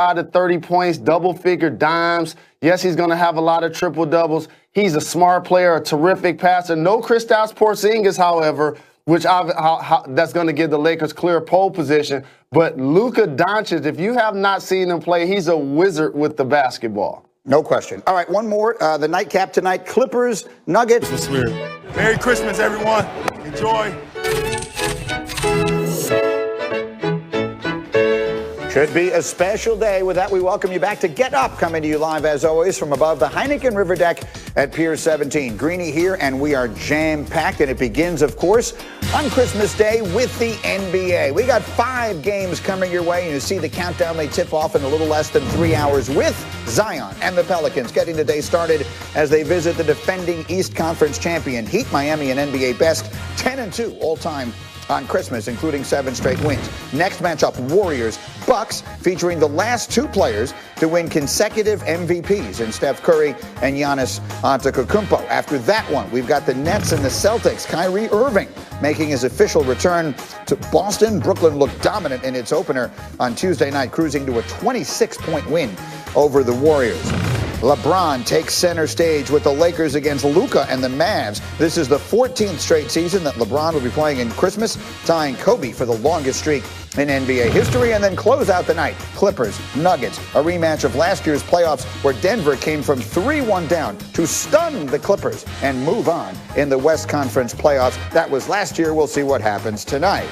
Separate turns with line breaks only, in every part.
to 30 points, double-figure dimes. Yes, he's going to have a lot of triple-doubles. He's a smart player, a terrific passer. No Kristaps Porzingis, however, which that's going to give the Lakers clear pole position. But Luka Doncic, if you have not seen him play, he's a wizard with the basketball.
No question. All right, one more. The nightcap tonight, Clippers, Nuggets.
That's weird. Merry Christmas, everyone. Enjoy.
Should be a special day. With that, we welcome you back to Get Up, coming to you live, as always, from above the Heineken River Deck at Pier 17. Greeny here, and we are jam-packed, and it begins, of course, on Christmas Day with the NBA. We got 5 games coming your way, and you see the countdown. They tip off in a little less than 3 hours with Zion and the Pelicans getting the day started as they visit the defending East Conference champion Heat. Miami, an NBA best 10-2 all-time on Christmas, including 7 straight wins. Next matchup, Warriors-Bucks, featuring the last 2 players to win consecutive MVPs in Steph Curry and Giannis Antetokounmpo. After that one, we've got the Nets and the Celtics. Kyrie Irving making his official return to Boston. Brooklyn looked dominant in its opener on Tuesday night, cruising to a 26-point win over the Warriors. LeBron takes center stage with the Lakers against Luka and the Mavs. This is the 14th straight season that LeBron will be playing in Christmas, tying Kobe for the longest streak in NBA history. And then close out the night, Clippers, Nuggets, a rematch of last year's playoffs where Denver came from 3-1 down to stun the Clippers and move on in the West Conference playoffs. That was last year. We'll see what happens tonight.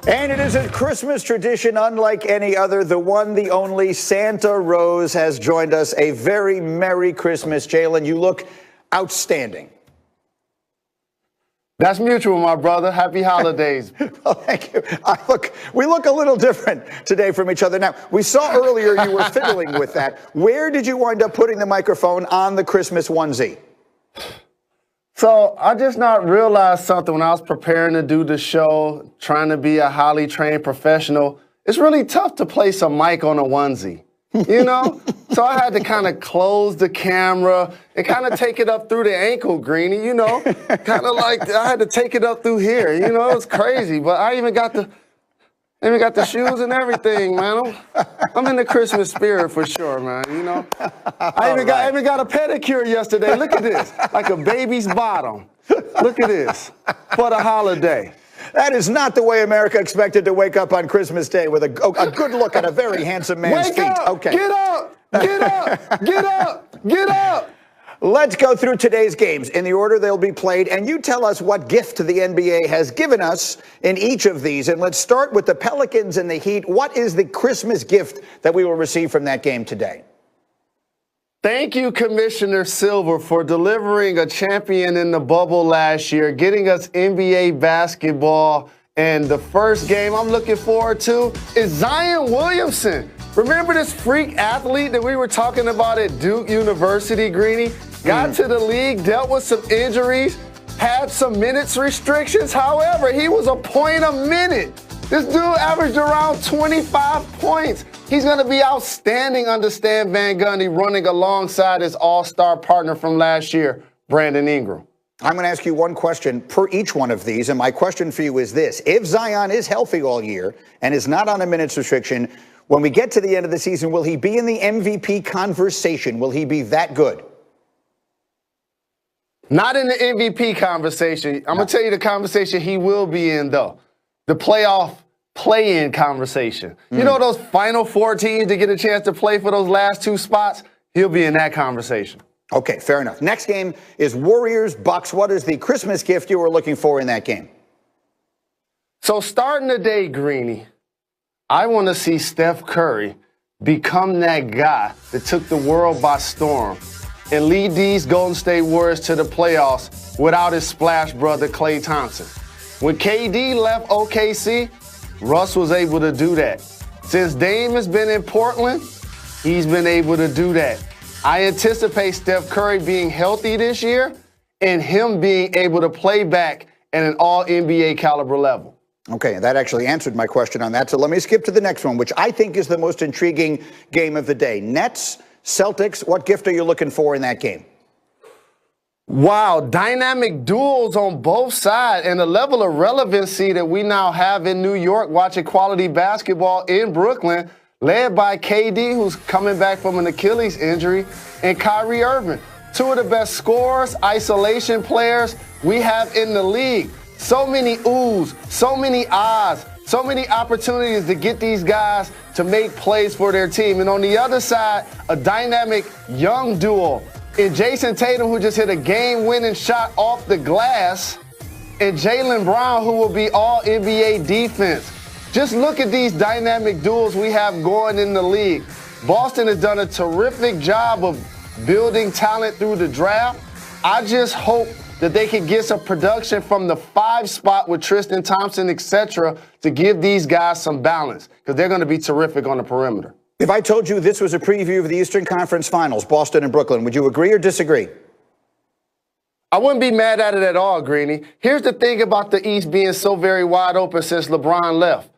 And it is a Christmas tradition unlike any other. The one, the only Santa Rose has joined us. A very Merry Christmas, Jalen. You look outstanding.
That's mutual, my brother. Happy holidays.
Well, thank you. We look a little different today from each other. Now, we saw earlier you were fiddling with that. Where did you wind up putting the microphone on the Christmas onesie?
So I just not realized something when I was preparing to do the show, trying to be a highly trained professional. It's really tough to place a mic on a onesie, you know? So I had to kind of close the camera and kind of take it up through the ankle, Greeny, you know? Kind of like I had to take it up through here, you know? It was crazy, but I even got the shoes and everything, man. I'm in the Christmas spirit for sure, man, you know? I even got a pedicure yesterday. Look at this, like a baby's bottom. Look at this, for the holiday.
That is not the way America expected to wake up on Christmas Day, with a good look at a very handsome man's
Wake
feet.
Up,
okay.
Get up, get up, get up, get up.
Let's go through today's games in the order they'll be played, and you tell us what gift the NBA has given us in each of these. And let's start with the Pelicans and the Heat. What is the Christmas gift that we will receive from that game today?
Thank you, Commissioner Silver, for delivering a champion in the bubble last year, getting us NBA basketball. And the first game I'm looking forward to is Zion Williamson. Remember this freak athlete that we were talking about at Duke University, Greeny? Got to the league, dealt with some injuries, had some minutes restrictions. However, he was a point a minute. This dude averaged around 25 points. He's going to be outstanding under Stan Van Gundy, running alongside his all-star partner from last year, Brandon Ingram.
I'm going to ask you one question per each one of these, and my question for you is this. If Zion is healthy all year and is not on a minutes restriction, when we get to the end of the season, will he be in the MVP conversation? Will he be that good?
Not in the MVP conversation. I'm going to tell you the conversation he will be in, though. The playoff play-in conversation. You know those Final Four teams that get a chance to play for those last 2 spots? He'll be in that conversation.
Okay, fair enough. Next game is Warriors-Bucks. What is the Christmas gift you were looking for in that game?
So starting the day, Greeny, I want to see Steph Curry become that guy that took the world by storm and lead these Golden State Warriors to the playoffs without his splash brother, Klay Thompson. When KD left OKC, Russ was able to do that. Since Dame has been in Portland, he's been able to do that. I anticipate Steph Curry being healthy this year and him being able to play back at an all-NBA caliber level.
Okay, that actually answered my question on that. So let me skip to the next one, which I think is the most intriguing game of the day. Nets, Celtics, what gift are you looking for in that game?
Wow, dynamic duels on both sides and the level of relevancy that we now have in New York watching quality basketball in Brooklyn. led by KD, who's coming back from an Achilles injury, and Kyrie Irving. Two of the best scorers, isolation players we have in the league. So many oohs, so many ahs, so many opportunities to get these guys to make plays for their team. And on the other side, a dynamic young duo in Jason Tatum, who just hit a game-winning shot off the glass, and Jalen Brown, who will be all NBA defense. Just look at these dynamic duels we have going in the league. Boston has done a terrific job of building talent through the draft. I just hope that they can get some production from the 5 spot with Tristan Thompson, etc., to give these guys some balance, because they're going to be terrific on the perimeter.
If I told you this was a preview of the Eastern Conference Finals, Boston and Brooklyn, would you agree or disagree?
I wouldn't be mad at it at all, Greeny. Here's the thing about the East being so very wide open since LeBron left.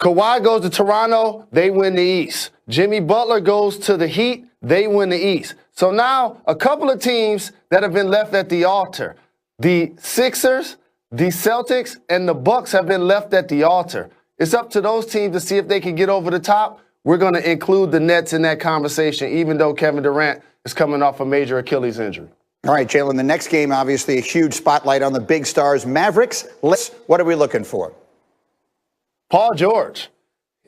Kawhi goes to Toronto, they win the East. Jimmy Butler goes to the Heat, they win the East. So now a couple of teams that have been left at the altar. The Sixers, the Celtics, and the Bucks have been left at the altar. It's up to those teams to see if they can get over the top. We're going to include the Nets in that conversation, even though Kevin Durant is coming off a major Achilles injury.
All right, Jalen, the next game, obviously a huge spotlight on the big stars. Mavericks, what are we looking for?
Paul George.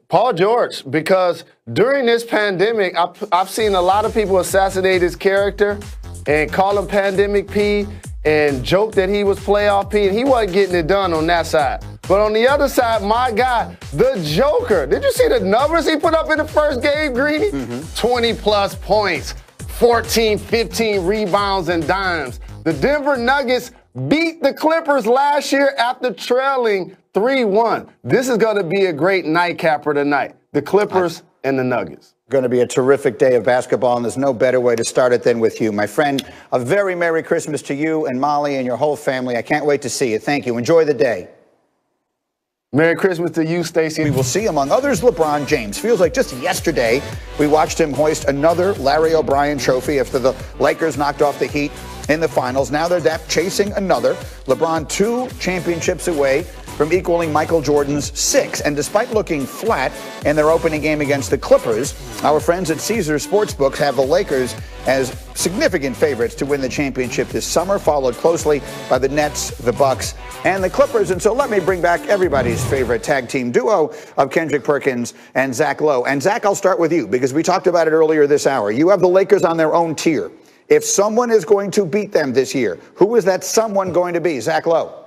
Paul George, because during this pandemic, I've seen a lot of people assassinate his character and call him Pandemic P and joke that he was Playoff P, and he wasn't getting it done on that side. But on the other side, my guy, the Joker. Did you see the numbers he put up in the first game, Greeny? 20-plus points, 14, 15 rebounds and dimes. The Denver Nuggets beat the Clippers last year after trailing 3-1. This is going to be a great nightcapper tonight. The Clippers and the Nuggets.
Going to be a terrific day of basketball, and there's no better way to start it than with you. My friend, a very Merry Christmas to you and Molly and your whole family. I can't wait to see you. Thank you. Enjoy the day.
Merry Christmas to you, Stacey.
We will see, among others, LeBron James. Feels like just yesterday we watched him hoist another Larry O'Brien trophy after the Lakers knocked off the Heat in the finals. Now they're chasing another. LeBron 2 championships away from equaling Michael Jordan's 6. And despite looking flat in their opening game against the Clippers, our friends at Caesars Sportsbooks have the Lakers as significant favorites to win the championship this summer, followed closely by the Nets, the Bucks, and the Clippers. And so let me bring back everybody's favorite tag team duo of Kendrick Perkins and Zach Lowe. And Zach, I'll start with you because we talked about it earlier this hour. You have the Lakers on their own tier. If someone is going to beat them this year, who is that someone going to be? Zach Lowe.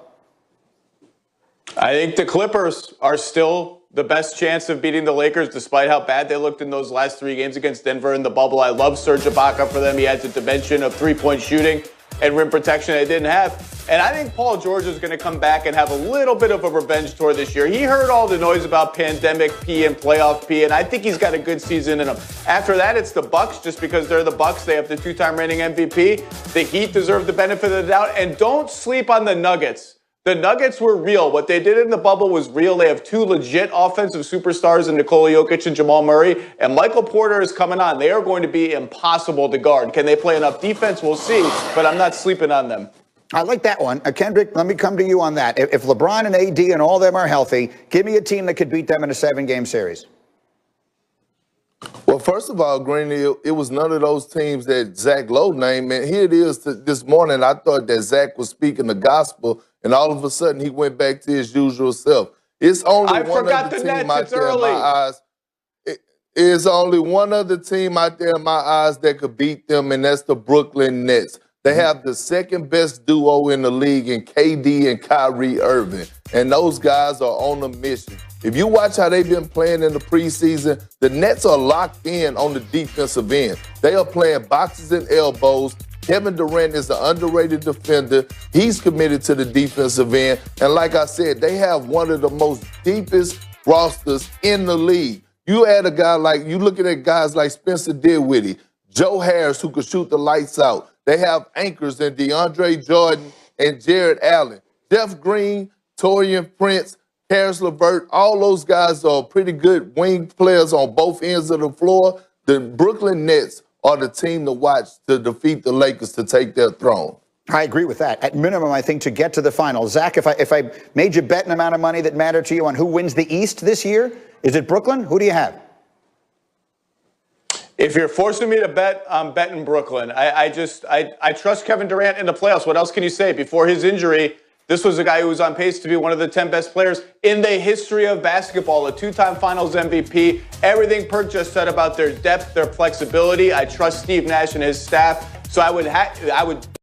I think the Clippers are still the best chance of beating the Lakers, despite how bad they looked in those last 3 games against Denver in the bubble. I love Serge Ibaka for them. He adds a dimension of three-point shooting and rim protection they didn't have. And I think Paul George is going to come back and have a little bit of a revenge tour this year. He heard all the noise about Pandemic P and Playoff P, and I think he's got a good season in him. After that, it's the Bucks, just because they're the Bucks. They have the 2-time reigning MVP. The Heat deserve the benefit of the doubt. And don't sleep on the Nuggets. The Nuggets were real. What they did in the bubble was real. They have 2 legit offensive superstars in Nikola Jokic and Jamal Murray. And Michael Porter is coming on. They are going to be impossible to guard. Can they play enough defense? We'll see. But I'm not sleeping on them.
I like that one. Kendrick, let me come to you on that. If LeBron and AD and all of them are healthy, give me a team that could beat them in a 7-game series.
Well, first of all, Greeny, it was none of those teams that Zach Lowe named. And here it is this morning. I thought that Zach was speaking the gospel, and all of a sudden he went back to his usual self. It's only one other team out there in my eyes. It's only one other team out there in my eyes that could beat them, and that's the Brooklyn Nets. They have the second best duo in the league in KD and Kyrie Irving, and those guys are on a mission. If you watch how they've been playing in the preseason, the Nets are locked in on the defensive end. They are playing boxes and elbows. Kevin Durant is an underrated defender. He's committed to the defensive end. And like I said, they have one of the most deepest rosters in the league. You add a guy like, you looking at guys like Spencer Dinwiddie, Joe Harris, who could shoot the lights out. They have anchors in DeAndre Jordan and Jared Allen. Jeff Green, Taurean Prince, Karis LeVert, all those guys are pretty good wing players on both ends of the floor. The Brooklyn Nets are the team to watch to defeat the Lakers to take their throne.
I agree with that. At minimum, I think, to get to the finals. Zach, if I made you bet an amount of money that mattered to you on who wins the East this year, is it Brooklyn? Who do you have?
If you're forcing me to bet, I'm betting Brooklyn. I trust Kevin Durant in the playoffs. What else can you say? Before his injury, this was a guy who was on pace to be one of the 10 best players in the history of basketball, a 2-time Finals MVP. Everything Perk just said about their depth, their flexibility. I trust Steve Nash and his staff. So I would